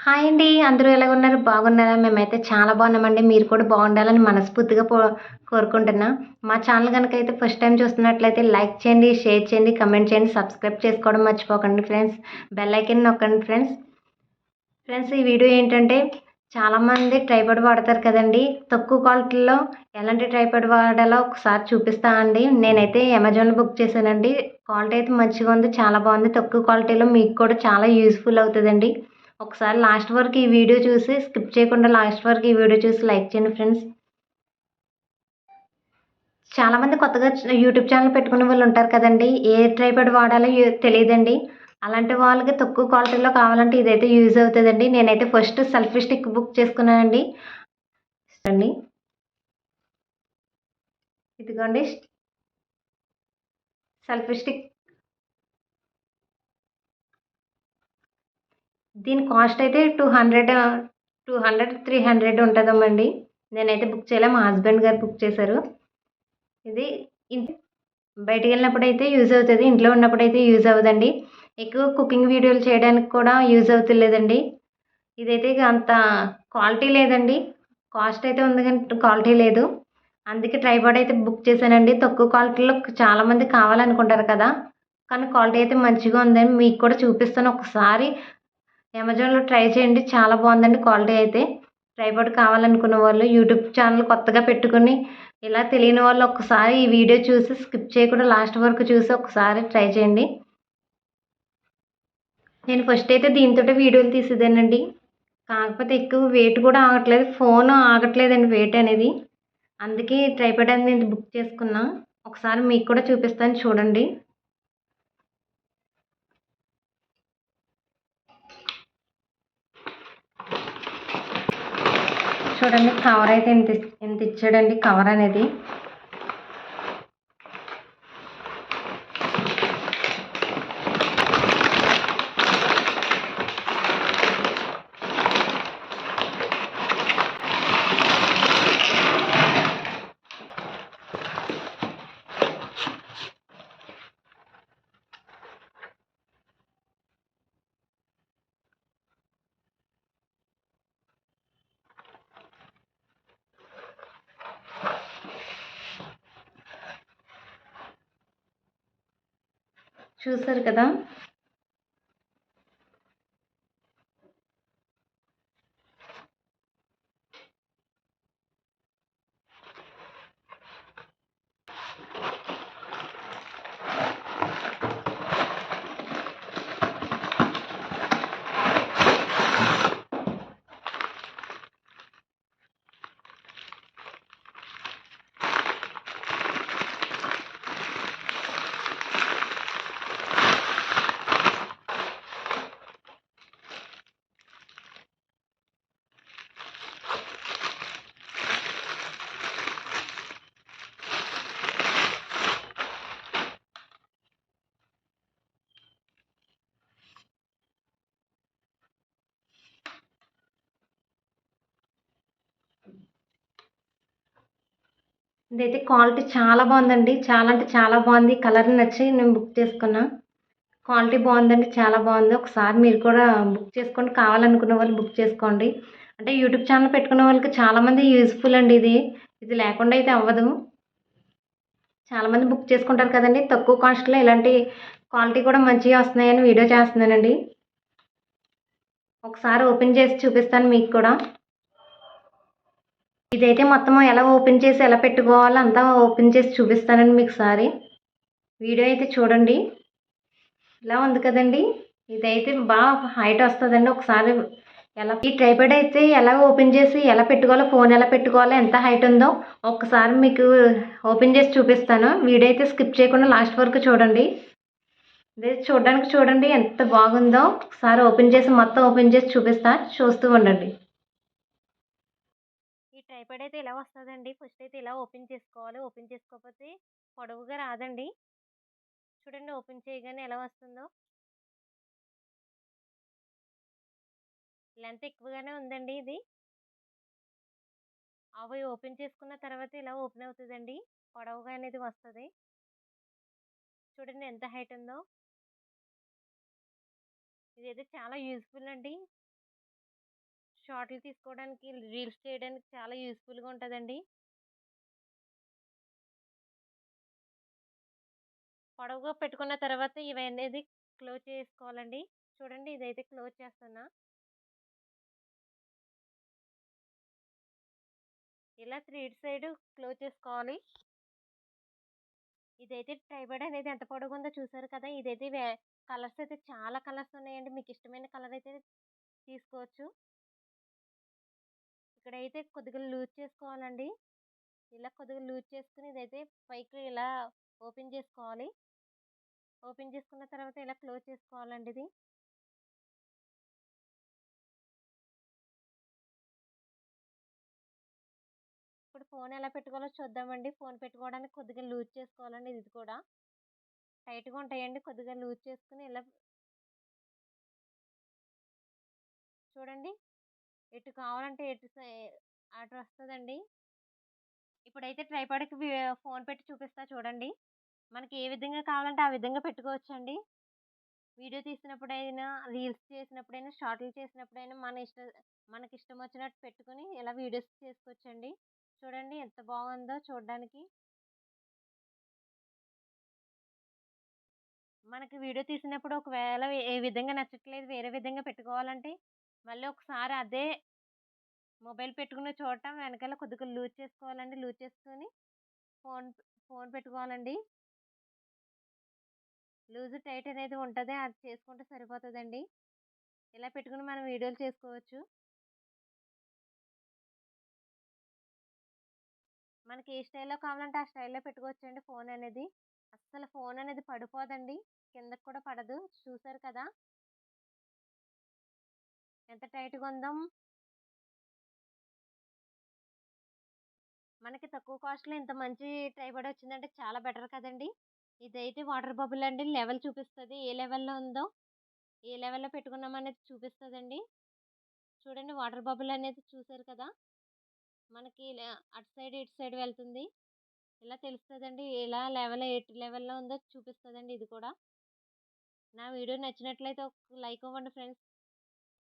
Hi అండి. అందరూ ఎలాగున్నారు? బాగున్నారా? మేమైతే చాలా బాగున్నామండి. మీరు కూడా బాగుండాలని మనస్ఫూర్తిగా కోరుకుంటున్నా. మా ఛానల్ గనుకైతే ఫస్ట్ టైమ్ చూస్తున్నట్లయితే లైక్ చేయండి, షేర్ చేయండి, కామెంట్ చేయండి, సబ్స్క్రైబ్ చేసుకోవడం మర్చిపోకండి ఫ్రెండ్స్. బెల్ ఐకాన్ నొక్కండి ఫ్రెండ్స్. ఫ్రెండ్స్ ఈ వీడియో ఏంటంటే చాలామంది ట్రైపాడ్ వాడతారు కదండీ! తక్కువ క్వాలిటీలో ఎలాంటి ట్రైపాడ్ వాడాలో ఒకసారి చూపిస్తా అండి. నేనైతే అమెజాన్‌లో బుక్ చేశానండి. క్వాలిటీ అయితే మంచిగా ఉంది. చాలా బాగుంది. తక్కువ క్వాలిటీలో మీకు కూడా చాలా యూజ్‌ఫుల్ అవుతదండి. ఒకసారి లాస్ట్ వరకు ఈ వీడియో చూసి స్కిప్ చేయకుండా లాస్ట్ వరకు ఈ వీడియో చూసి లైక్ చేయండి ఫ్రెండ్స్. చాలామంది కొత్తగా యూట్యూబ్ ఛానల్ పెట్టుకునే వాళ్ళు ఉంటారు కదండీ! ఏ ట్రైపాడ్ వాడాలో తెలీదండి. అలాంటి వాళ్ళకి తక్కువ క్వాలిటీలో కావాలంటే ఇదైతే యూజ్ అవుతదండి. నేనైతే ఫస్ట్ సెల్ఫీ స్టిక్ బుక్ చేసుకున్నానండి. అండి ఇదిగోండి సెల్ఫీ స్టిక్. దీని కాస్ట్ అయితే 200, 300 ఉంటదేమోండి. నేనైతే బుక్ చేయలే. మా హస్బెండ్ గారు బుక్ చేశారు. ఇది బయటికెళ్ళినప్పుడైతే యూజ్ అవుతది. ఇంట్లో ఉన్నప్పుడైతే యూజ్ అవ్వదండి. ఎక్కువ కుకింగ్ వీడియోలు చేయడానికి కూడా యూజ్ అవుతలేదండి. ఇదైతే ఇక అంత క్వాలిటీ లేదండి. కాస్ట్ అయితే ఉంది కానీ క్వాలిటీ లేదు. అందుకే ట్రైపాడ్ అయితే బుక్ చేశానండి. తక్కువ క్వాలిటీలో చాలామంది కావాలనుకుంటారు కదా! కానీ క్వాలిటీ అయితే మంచిగా ఉందని మీకు కూడా చూపిస్తాను. ఒకసారి అమెజాన్‌లో ట్రై చేయండి. చాలా బాగుందండి క్వాలిటీ అయితే. ట్రైపాడ్ కావాలనుకున్న వాళ్ళు యూట్యూబ్ ఛానల్ కొత్తగా పెట్టుకొని ఇలా తెలియని వాళ్ళు ఒక్కసారి ఈ వీడియో చూసి స్కిప్ చేయకుండా లాస్ట్ వరకు చూసి ఒకసారి ట్రై చేయండి. నేను ఫస్ట్ అయితే దీనితోటే వీడియోలు తీసేదానండి. కాకపోతే ఎక్కువ వెయిట్ కూడా ఆగట్లేదు. ఫోను ఆగట్లేదండి వెయిట్ అనేది. అందుకే ట్రైపాడ్ అనేది బుక్ చేసుకున్నా. ఒకసారి మీకు కూడా చూపిస్తాను చూడండి. చూడండి కవర్ అయితే ఇంత ఇచ్చాడండి కవర్ అనేది. చూసారు కదా! ఇదైతే క్వాలిటీ చాలా బాగుందండి. చాలా అంటే చాలా బాగుంది. కలర్ నచ్చి నేను బుక్ చేసుకున్నా. క్వాలిటీ బాగుందండి. చాలా బాగుంది. ఒకసారి మీరు కూడా బుక్ చేసుకోండి. కావాలనుకున్న వాళ్ళు బుక్ చేసుకోండి. అంటే యూట్యూబ్ ఛానల్ పెట్టుకున్న వాళ్ళకి చాలామంది యూజ్‌ఫుల్ అండి ఇది. ఇది లేకుండా అయితే అవ్వదు. చాలామంది బుక్ చేసుకుంటారు కదండీ! తక్కువ కాస్ట్‌లో ఇలాంటి క్వాలిటీ కూడా మంచిగా వస్తున్నాయని వీడియో చేస్తున్నానండి. ఒకసారి ఓపెన్ చేసి చూపిస్తాను మీకు కూడా. ఇదైతే మొత్తం ఎలా ఓపెన్ చేసి ఎలా పెట్టుకోవాలో అంతా ఓపెన్ చేసి చూపిస్తానండి మీకు ఒకసారి. వీడియో అయితే చూడండి. ఇలా ఉంది కదండీ! ఇదైతే హైట్ వస్తదండి. ఒకసారి ఈ ట్రైపాడ్ అయితే ఎలా ఓపెన్ చేసి ఎలా పెట్టుకోవాలో, ఫోన్ ఎలా పెట్టుకోవాలో, ఎంత హైట్ ఉందో ఒక్కసారి మీకు ఓపెన్ చేసి చూపిస్తాను. వీడియో అయితే స్కిప్ చేయకుండా లాస్ట్ వరకు చూడండి. ఇది చూడండి ఎంత బాగుందో. ఒకసారి మొత్తం ఓపెన్ చేసి చూపిస్తా. చూస్తూ ఉండండి. ఈ ట్రైపాడ్ అయితే ఇలా వస్తదండి. ఫస్ట్ అయితే ఇలా ఓపెన్ చేసుకోవాలి. ఓపెన్ చేసుకోకపోతే పొడవుగా రాదండి. చూడండి ఓపెన్ చేయగానే ఎలా వస్తుందో. లెంత్ ఎక్కువగానే ఉందండి ఇది. అవి ఓపెన్ చేసుకున్న తర్వాత ఇలా ఓపెన్ అవుతదండి. పొడవుగా అనేది వస్తది. చూడండి ఎంత హైట్ ఉందో. ఇదైతే చాలా యూజ్‌ఫుల్ అండి. షార్ట్‌లు తీసుకోవడానికి, రీల్స్ చేయడానికి చాలా యూజ్‌ఫుల్‌గా ఉంటదండి. పొడవుగా పెట్టుకున్న తర్వాత ఇవనేది క్లోజ్ చేసుకోవాలండి. చూడండి ఇదైతే క్లోజ్ చేస్తున్నా. ఇలా 3 సైడు క్లోజ్ చేసుకోవాలి. ఇదైతే ట్రైపాడ్ అనేది ఎంత పొడుగుందో చూసారు కదా! ఇదైతే కలర్స్ అయితే చాలా కలర్స్ ఉన్నాయండి. మీకిష్టమైన కలర్ అయితే తీసుకోవచ్చు. ఇక్కడైతే కొద్దిగా లూజ్ చేసుకోవాలండి. ఇలా కొద్దిగా లూజ్ చేసుకొని ఇదైతే పైకి ఇలా ఓపెన్ చేసుకోవాలి. ఓపెన్ చేసుకున్న తర్వాత ఇలా క్లోజ్ చేసుకోవాలండి ఇది. ఇప్పుడు ఫోన్ ఎలా పెట్టుకోవాలో చూద్దామండి. ఫోన్ పెట్టుకోవడానికి కొద్దిగా లూజ్ చేసుకోవాలండి ఇది కూడా. టైట్‌గా ఉంటాయండి. కొద్దిగా లూజ్ చేసుకొని ఇలా చూడండి. ఎటు కావాలంటే అటొస్తదండి. ఇప్పుడైతే ట్రైపాడ్‌కి ఫోన్ పెట్టి చూపిస్తా చూడండి. మనకి ఏ విధంగా కావాలంటే ఆ విధంగా పెట్టుకోవచ్చండి. వీడియో తీసినప్పుడైనా, రీల్స్ చేసినప్పుడైనా, షార్ట్‌లు చేసినప్పుడైనా మనకిష్టం వచ్చినట్టు పెట్టుకొని ఇలా వీడియోస్ చేసుకోవచ్చండి. చూడండి ఎంత బాగుందో చూడ్డానికి. మనకి వీడియో తీసినప్పుడు ఒకవేళ ఏ విధంగా నచ్చట్లేదు వేరే విధంగా పెట్టుకోవాలంటే, మళ్ళీ ఒకసారి అదే మొబైల్ పెట్టుకునే చోట వెనకాల కొద్దిగా లూజ్ చేసుకోవాలండి. లూజ్ చేసుకొని ఫోన్ ఫోన్ పెట్టుకోవాలండి. లూజ్, టైట్ అనేది ఉంటది. అది చేసుకుంటే సరిపోతదండి. ఇలా పెట్టుకొని మనం వీడియోలు చేసుకోవచ్చు. మనకి ఏ స్టైల్‌లో కావాలంటే ఆ స్టైల్‌లో పెట్టుకోవచ్చండి ఫోన్ అనేది. అస్సలు ఫోన్ అనేది పడిపోదండి. కిందకి కూడా పడదు. చూసారు కదా! ఎంత టైట్‌గా ఉందో. మనకి తక్కువ కాస్ట్‌లో ఇంత మంచి ట్రైపాడ్ వచ్చిందంటే చాలా బెటర్ కదండీ! ఇదైతే వాటర్ బబుల్ అండి. లెవెల్ చూపిస్తది. ఏ లెవెల్‌లో ఉందో, ఏ లెవెల్‌లో పెట్టుకున్నామనేది చూపిస్తదండి. చూడండి వాటర్ బబుల్ అనేది చూసారు కదా! మనకి అటు సైడ్, ఇటు సైడ్ వెళ్తుంది. ఇలా తెలుస్తదండి. ఎలా ఎటు లెవెల్‌లో ఉందో చూపిస్తదండి ఇది కూడా. నా వీడియో నచ్చినట్లయితే ఒక లైక్ ఇవ్వండి ఫ్రెండ్స్.